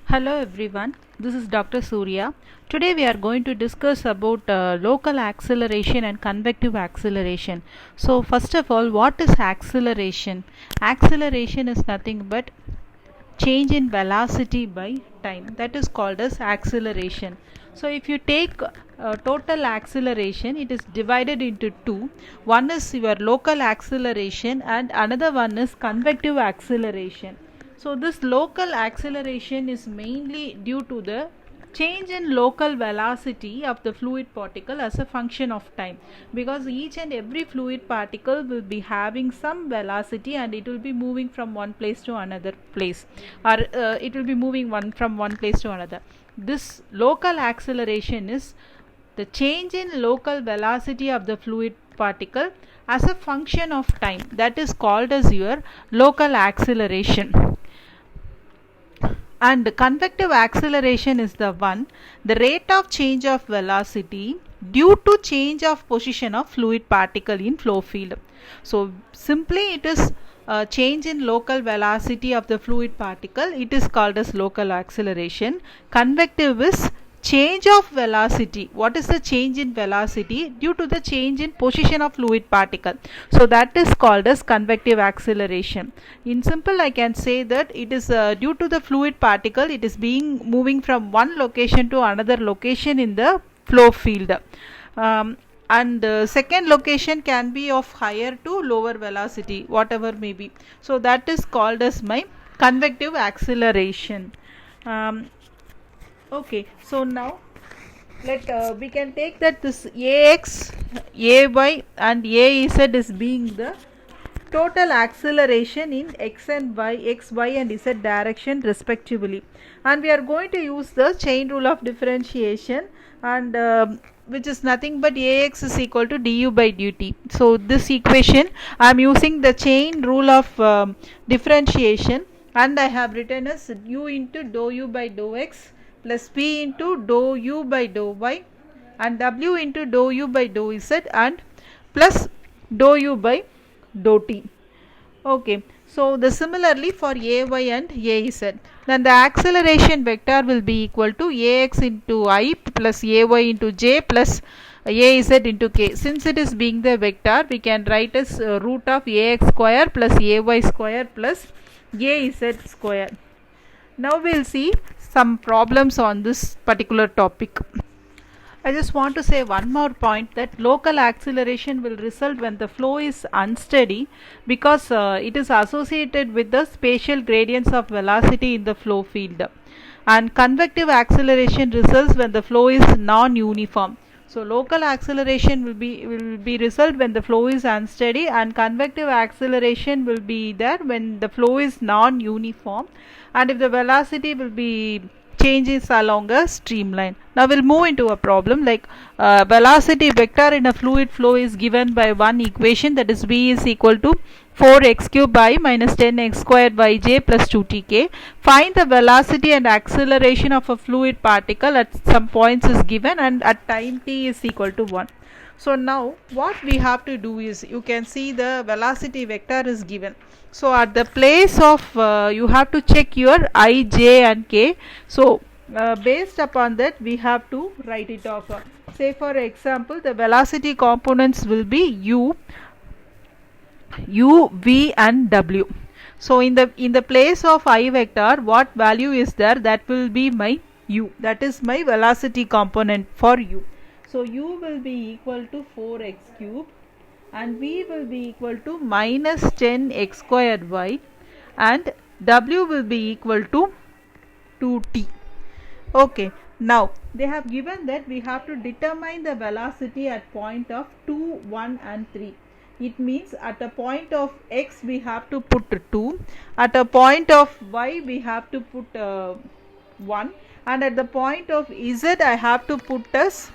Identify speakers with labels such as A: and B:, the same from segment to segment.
A: Hello everyone, this is Dr. Surya. Today we are going to discuss about local acceleration and convective acceleration. So first of all, what is acceleration? Acceleration is nothing but change in velocity by time, that is called as acceleration. So if you take total acceleration, it is divided into two. One is your local acceleration and another one is convective acceleration. So this local acceleration is mainly due to the change in local velocity of the fluid particle as a function of time, because each and every fluid particle will be having some velocity and it will be moving from one place to another place, or it will be moving from one place to another. This local acceleration is the change in local velocity of the fluid particle as a function of time, that is called as your local acceleration. And convective acceleration is the rate of change of velocity due to change of position of fluid particle in flow field. So simply it is change in local velocity of the fluid particle, it is called as local acceleration. Convective is change of velocity. What is the change in velocity? Due to the change in position of fluid particle. So that is called as convective acceleration. In simple, I can say that it is due to the fluid particle, it is being moving from one location to another location in the flow field. And second location can be of higher to lower velocity, whatever may be. So that is called as my convective acceleration. Okay, so now we can take that this ax, ay and az is being the total acceleration in x and y, x, y and z direction respectively, and we are going to use the chain rule of differentiation, and which is nothing but ax is equal to du by dt. So this equation I am using the chain rule of differentiation, and I have written as u into dou u by dou x plus p into dou u by dou y and w into dou u by dou z and plus dou u by dou t. Okay, so the similarly for ay and az, then the acceleration vector will be equal to ax into I plus ay into j plus az into k. Since it is being the vector, we can write as root of ax square plus ay square plus az square. Now we will see some problems on this particular topic. I just want to say one more point, that local acceleration will result when the flow is unsteady, because it is associated with the spatial gradients of velocity in the flow field, and convective acceleration results when the flow is non-uniform. So local acceleration will be result when the flow is unsteady, and convective acceleration will be there when the flow is non-uniform, and if the velocity will be changes along a streamline. Now we'll move into a problem like velocity vector in a fluid flow is given by one equation, that is v is equal to 4x cube I minus 10x squared yj plus 2tk. Find the velocity and acceleration of a fluid particle at some points is given, and at time t is equal to 1. So now what we have to do is, you can see the velocity vector is given. So at the place of you have to check your I, j and k. So based upon that we have to write it off. Say for example, the velocity components will be u, v and w. So in the place of I vector, what value is there? That will be my u, that is my velocity component for u. So u will be equal to 4x cube and v will be equal to minus 10x squared y and w will be equal to 2t. Okay, now they have given that we have to determine the velocity at point of 2, 1 and 3. It means at a point of x we have to put 2, at a point of y we have to put 1, and at the point of z I have to put as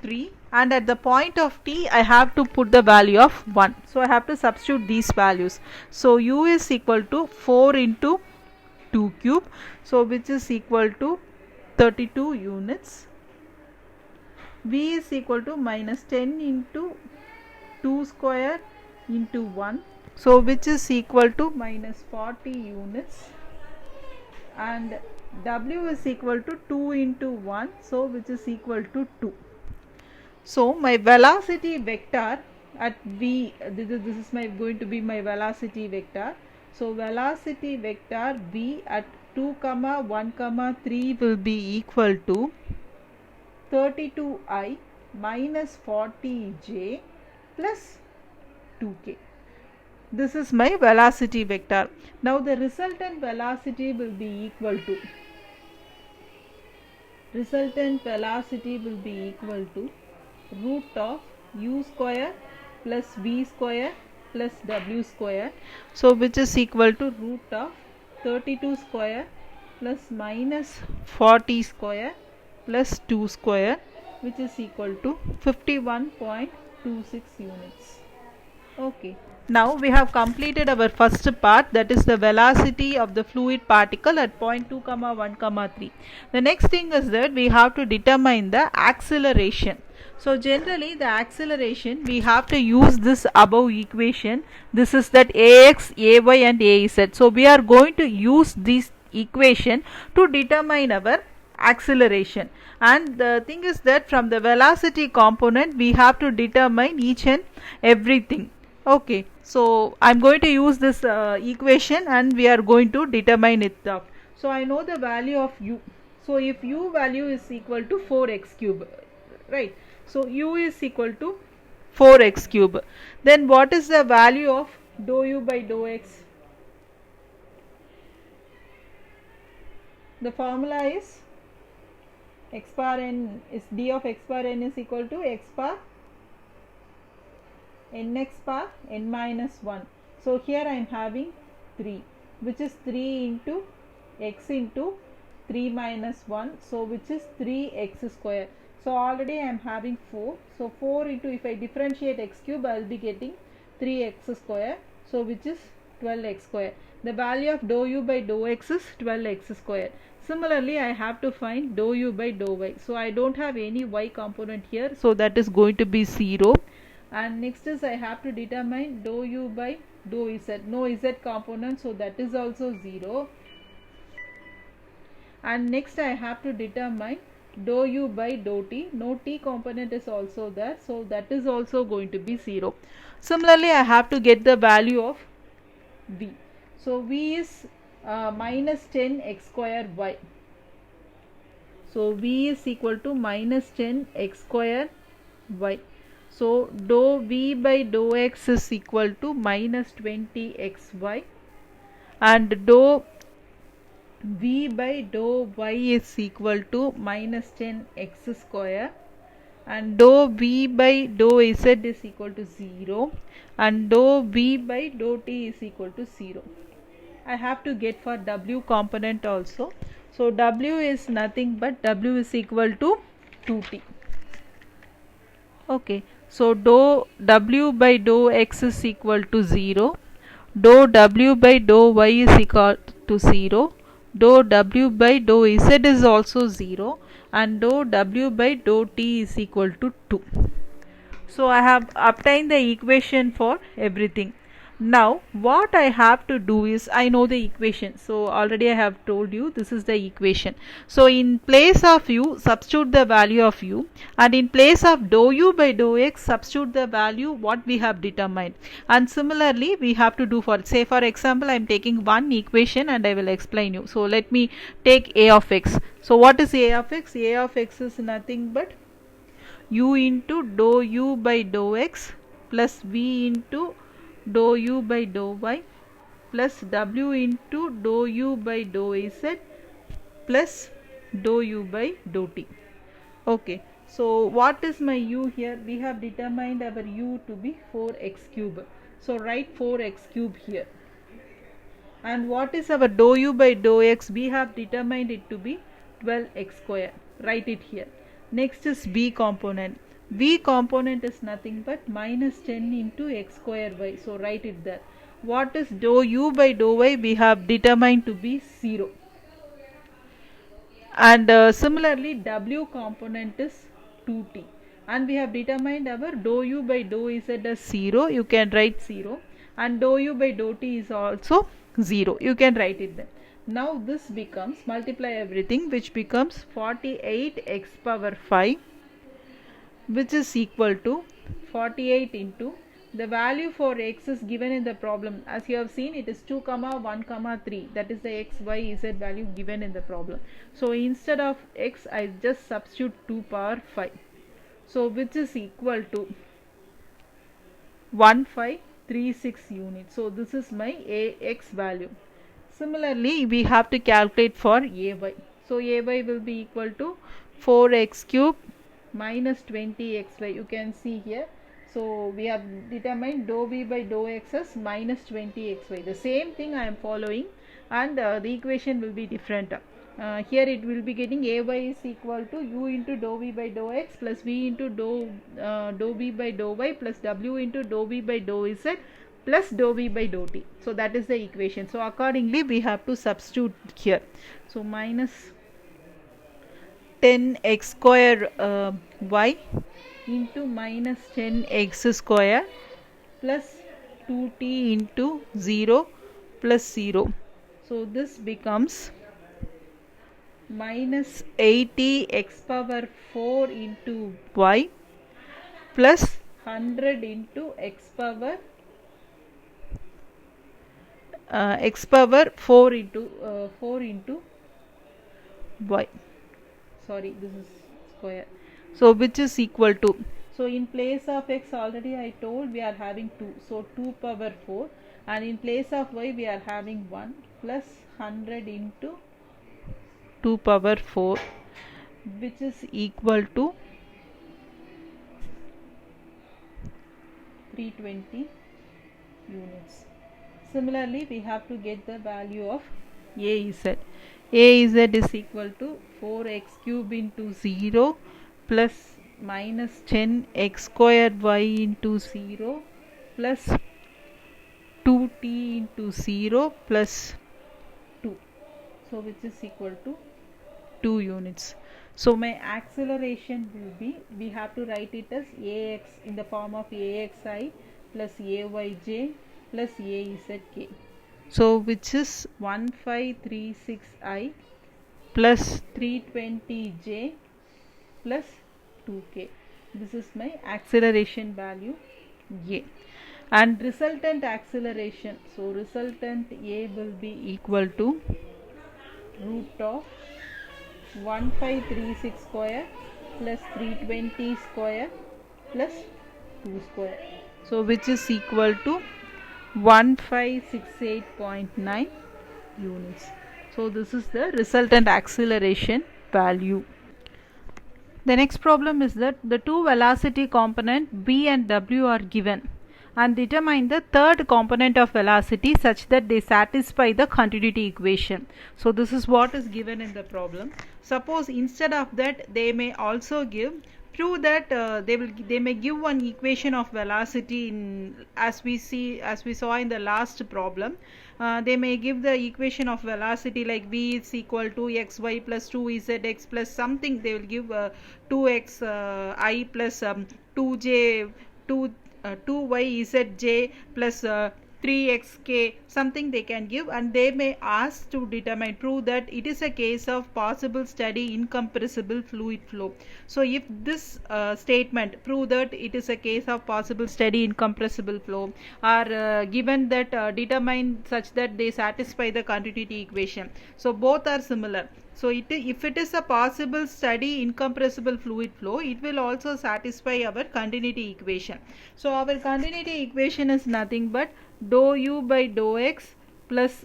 A: 3, and at the point of t I have to put the value of 1. So I have to substitute these values. So u is equal to 4 into 2 cube, so which is equal to 32 units. V is equal to minus 10 into 2 square into 1, so which is equal to minus 40 units. and W is equal to 2 into 1, so which is equal to 2. So my velocity vector at V, this is my going to be my velocity vector. So velocity vector V at 2 comma 1 comma 3 will be equal to 32I minus 40J plus 2K. This is my velocity vector. Now the resultant velocity will be equal to root of u square plus v square plus w square, so which is equal to root of 32 square plus minus 40 square plus 2 square, which is equal to 51.26 units. Okay. Now we have completed our first part, that is the velocity of the fluid particle at point 2 comma 1 comma 3. The next thing is that we have to determine the acceleration. So generally the acceleration we have to use this above equation. This is that ax, ay and az. So we are going to use this equation to determine our acceleration, and the thing is that from the velocity component we have to determine each and everything. Okay, so I'm going to use this equation and we are going to determine it out. So I know the value of u. So if u value is equal to 4x cube, right? So u is equal to 4x cube. Then what is the value of dou u by dou x? The formula is x bar n is d of x bar n is equal to x bar nx bar n minus 1. So here I am having 3, which is 3 into x into 3 minus 1, so which is 3x square. So already I am having 4, so 4 into, if I differentiate x cube, I will be getting 3x square, so which is 12x square. The value of dou u by dou x is 12x square. Similarly, I have to find dou u by dou y. So I don't have any y component here, so that is going to be 0. And next is I have to determine dou u by dou z. No z component, so that is also 0. And next I have to determine dou u by dou t. No t component is also there, so that is also going to be 0. Similarly, I have to get the value of v. So v is minus 10x square y. So v is equal to minus 10x square y. So dou v by dou x is equal to minus 20xy, and dou v by dou y is equal to minus 10x square, and dou v by dou z is equal to 0, and dou v by dou t is equal to 0. I have to get for w component also. So w is nothing but w is equal to 2t. Okay, so dou w by dou x is equal to 0, dou w by dou y is equal to 0, dou w by dou z is also 0, and dou w by dou t is equal to 2. So I have obtained the equation for everything. Now what I have to do is, I know the equation, so already I have told you this is the equation. So in place of u, substitute the value of u, and in place of dou u by dou x, substitute the value what we have determined. And similarly we have to do for, say for example I am taking one equation and I will explain you. So let me take a of x. So what is a of x? A of x is nothing but u into dou u by dou x plus v into dou u by dou y plus w into dou u by dou z plus dou u by dou t. Okay, so what is my u here? We have determined our u to be 4x cube. So write 4x cube here. And what is our dou u by dou x? We have determined it to be 12x square. Write it here. Next is v component. V component is nothing but minus 10 into x square y. So write it there. What is dou u by dou y? We have determined to be 0. And similarly w component is 2t. And we have determined our dou u by dou z as 0. You can write 0. And dou u by dou t is also 0. You can write it there. Now this becomes, multiply everything, which becomes 48x power 5, which is equal to 48 into the value for x is given in the problem. As you have seen, it is 2 comma 1 comma 3, that is the x y z value given in the problem. So instead of x I just substitute 2 power 5, so which is equal to 1536 units. So this is my ax value. Similarly we have to calculate for ay. So ay will be equal to 4x cube minus 20xy. You can see here, so we have determined dou v by dou x as minus 20xy. The same thing I am following, and the equation will be different. Here it will be getting ay is equal to u into dou v by dou x plus v into dou v by dou y plus w into dou v by dou z plus dou v by dou t. So that is the equation. So accordingly we have to substitute here. So minus 10x square y into minus 10x square plus 2t into 0 plus 0. So this becomes minus 80x power 4 into y plus 100 into x power 4 into y. Sorry, this is square. So which is equal to, so in place of x already I told we are having 2, so 2 power 4, and in place of y we are having 1 plus 100 into 2 power 4, which is equal to 320 units. Similarly we have to get the value of AZ. AZ is equal to 4x cube into 0 plus minus 10x square y into 0 plus 2t into 0 plus 2, so which is equal to 2 units. So my acceleration will be, we have to write it as ax in the form of axi plus ayj plus azk. So which is 1536i plus 320j plus 2k. This is my acceleration value A. And resultant acceleration, so resultant A will be equal to root of 1536 square plus 320 square plus 2 square, so which is equal to 1568.9 units. So this is the resultant acceleration value. The next problem is that the two velocity component b and w are given, and determine the third component of velocity such that they satisfy the continuity equation. So this is what is given in the problem. Suppose instead of that they may also give, prove that they may give one equation of velocity in, as we saw in the last problem. They may give the equation of velocity like v is equal to xy plus 2zx plus something. They will give 2x I plus 2j 2yzj plus 3xk, something they can give, and they may ask to determine, prove that it is a case of possible steady incompressible fluid flow. So if this statement, prove that it is a case of possible steady incompressible flow, are given that determine such that they satisfy the continuity equation. So both are similar. So if it is a possible steady incompressible fluid flow, it will also satisfy our continuity equation. So our continuity equation is nothing but dou u by dou x plus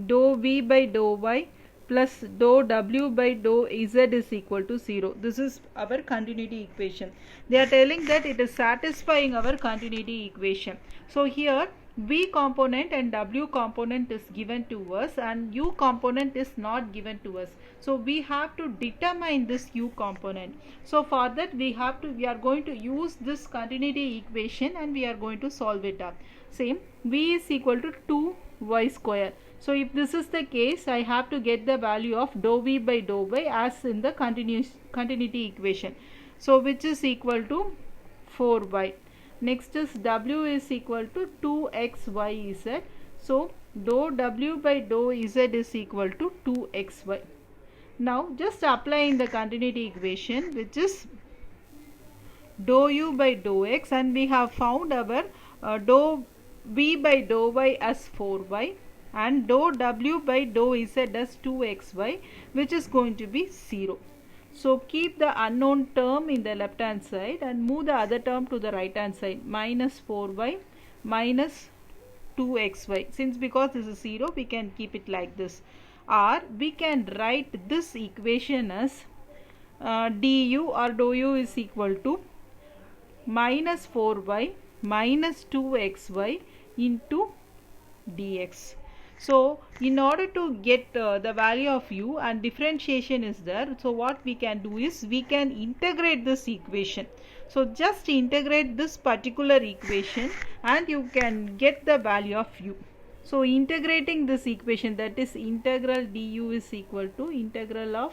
A: dou v by dou y plus dou w by dou z is equal to 0. This is our continuity equation. They are telling that it is satisfying our continuity equation. So here v component and w component is given to us and u component is not given to us. So we have to determine this u component. So for that we are going to use this continuity equation and we are going to solve it up. Same, v is equal to 2y square. So if this is the case, I have to get the value of dou v by dou y as in the continuity equation. So which is equal to 4y. Next is w is equal to 2xyz. So dou w by dou z is equal to 2xy. Now just applying the continuity equation, which is dou u by dou x, and we have found our dou v by dou y as 4y and dou w by dou z as 2xy, which is going to be 0. So keep the unknown term in the left hand side and move the other term to the right hand side, minus 4y minus 2xy. Since because this is 0, we can keep it like this, or we can write this equation as du or dou u is equal to minus 4y minus 2xy into dx. So in order to get the value of u, and differentiation is there, so what we can do is we can integrate this equation. So just integrate this particular equation and you can get the value of u. So integrating this equation, that is integral du is equal to integral of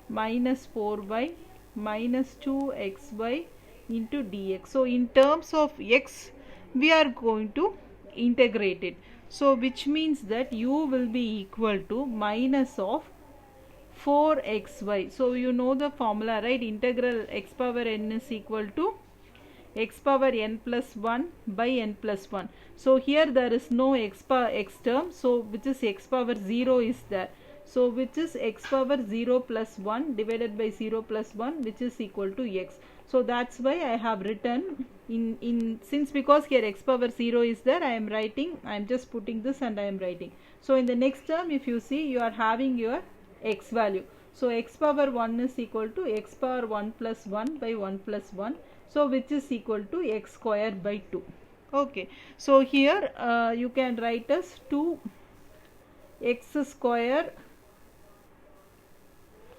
A: minus 4y minus 2xy into dx. So in terms of x, we are going to integrate it. So which means that u will be equal to minus of 4xy. So you know the formula, right? Integral x power n is equal to x power n plus 1 by n plus 1. So here there is no x term, so which is x power 0 is there. So which is x power 0 plus 1 divided by 0 plus 1, which is equal to x. So that's why I have written in since because here x power 0 is there, I am just putting this and I am writing. So in the next term, if you see, you are having your x value. So x power 1 is equal to x power 1 plus 1 by 1 plus 1. So which is equal to x square by 2. Okay. So here you can write as 2x square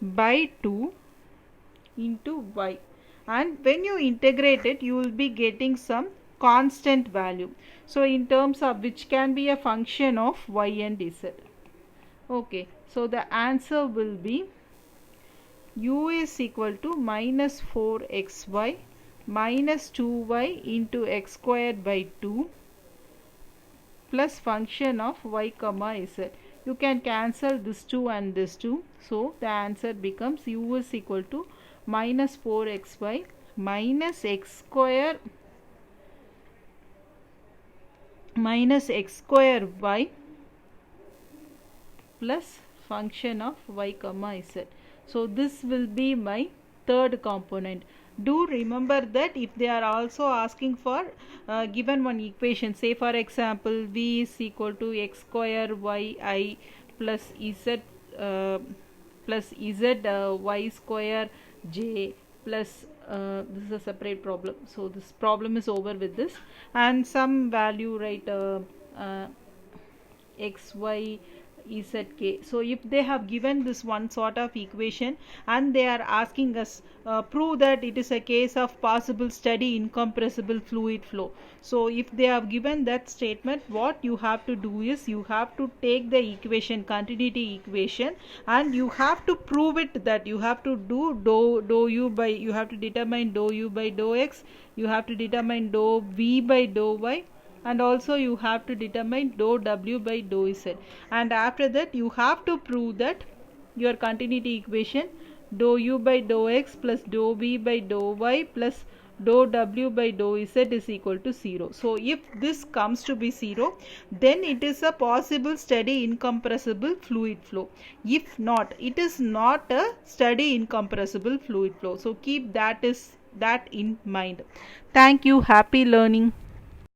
A: by 2 into y, and when you integrate it, you will be getting some constant value. So in terms of which can be a function of y and z. Okay, so the answer will be u is equal to minus 4xy minus 2y into x squared by 2 plus function of y comma z. You can cancel this 2 and this 2. So the answer becomes u is equal to minus 4xy minus x square y plus function of y comma z. So this will be my third component. Do remember that if they are also asking for given one equation, say for example v is equal to x square yi plus z y square j plus this is a separate problem. So this problem is over with this, and some value, right, x y zk. So if they have given this one sort of equation and they are asking us prove that it is a case of possible steady incompressible fluid flow. So if they have given that statement, what you have to do is you have to take the equation, continuity equation, and you have to prove it, that you have to do dou u by, you have to determine dou u by dou x, you have to determine dou v by dou y, and also you have to determine dou w by dou z, and after that you have to prove that your continuity equation dou u by dou x plus dou v by dou y plus dou w by dou z is equal to 0. So if this comes to be 0, then it is a possible steady incompressible fluid flow. If not, it is not a steady incompressible fluid flow. So keep that in mind. Thank you. Happy learning.